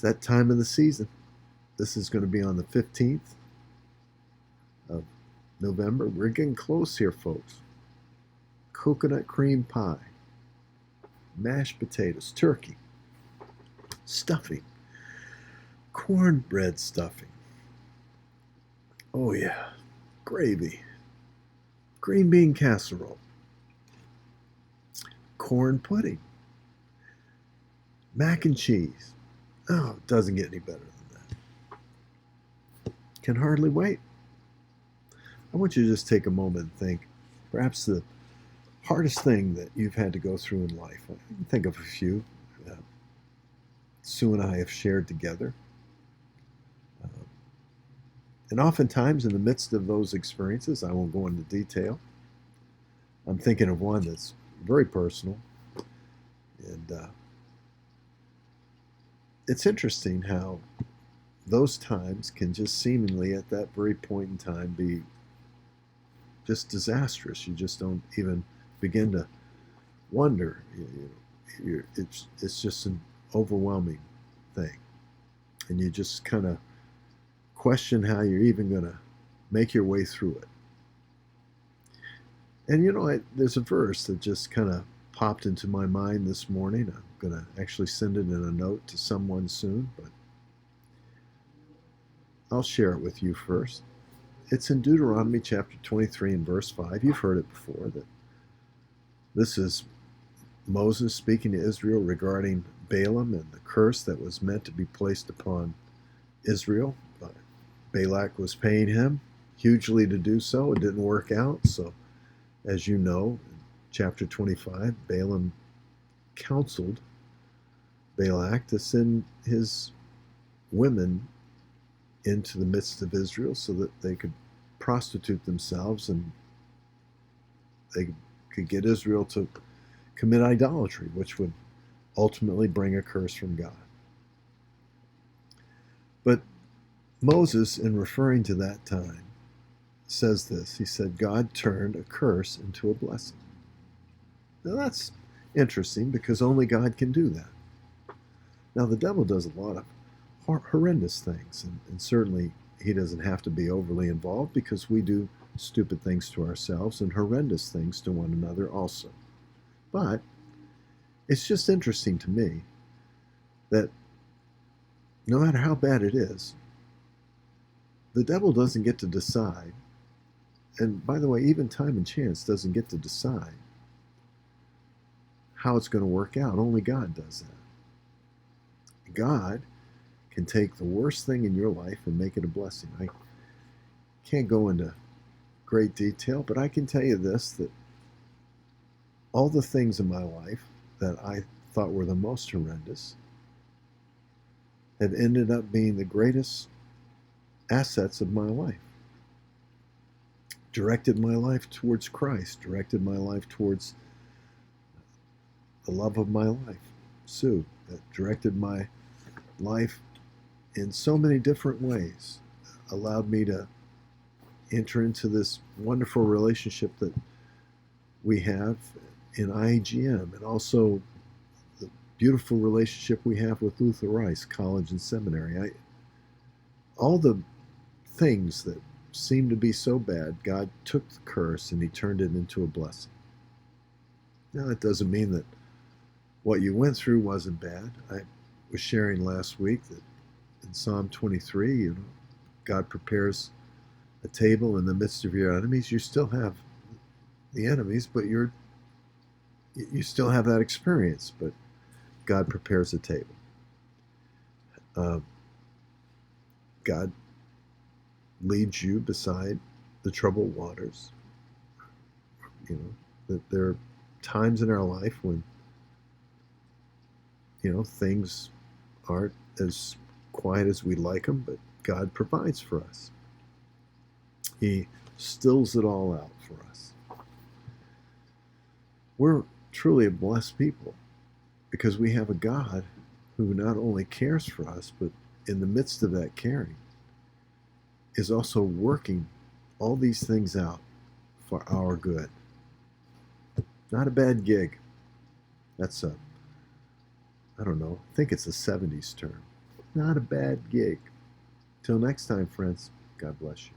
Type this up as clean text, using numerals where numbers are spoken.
that time of the season. This is going to be on the 15th of November. We're getting close here, folks. Coconut cream pie, mashed potatoes, turkey, stuffing, cornbread stuffing. Oh yeah, gravy, green bean casserole, corn pudding, mac and cheese. Oh, it doesn't get any better than that. Can hardly wait. I want you to just take a moment and think, perhaps the hardest thing that you've had to go through in life. I can think of a few. Sue and I have shared together. And oftentimes in the midst of those experiences, I won't go into detail. I'm thinking of one that's very personal. And it's interesting how those times can just seemingly at that very point in time be just disastrous. You just don't even begin to wonder. It's just an overwhelming thing. And you just kind of question how you're even going to make your way through it. And there's a verse that just kind of popped into my mind this morning. I'm going to actually send it in a note to someone soon, but I'll share it with you first. It's in Deuteronomy chapter 23 and verse 5. You've heard it before. That this is Moses speaking to Israel regarding Balaam and the curse that was meant to be placed upon Israel. Balak was paying him hugely to do so. It didn't work out. So, as you know, in chapter 25, Balaam counseled Balak to send his women into the midst of Israel so that they could prostitute themselves and they could get Israel to commit idolatry, which would ultimately bring a curse from God. But Moses, in referring to that time, says this. He said, God turned a curse into a blessing. Now that's interesting because only God can do that. Now the devil does a lot of horrendous things, and certainly he doesn't have to be overly involved because we do stupid things to ourselves and horrendous things to one another also. But it's just interesting to me that no matter how bad it is, the devil doesn't get to decide, and by the way, even time and chance doesn't get to decide how it's going to work out. Only God does that. God can take the worst thing in your life and make it a blessing. I can't go into great detail, but I can tell you this, that all the things in my life that I thought were the most horrendous have ended up being the greatest assets of my life. Directed my life towards Christ, directed my life towards the love of my life, Sue, that directed my life in so many different ways, allowed me to enter into this wonderful relationship that we have in IAGM, and also the beautiful relationship we have with Luther Rice College and Seminary. All the things that seemed to be so bad, God took the curse and he turned it into a blessing. Now, that doesn't mean that what you went through wasn't bad. I was sharing last week that in Psalm 23, God prepares a table in the midst of your enemies. You still have the enemies, but you still have that experience, but God prepares a table. God leads you beside the troubled waters. That there are times in our life when things aren't as quiet as we'd like them, but God provides for us. He stills it all out for us. We're truly a blessed people because we have a God who not only cares for us, but in the midst of that caring is also working all these things out for our good. Not a bad gig. That's I think it's a 70s term. not a bad gig. Till next time, friends, God bless you.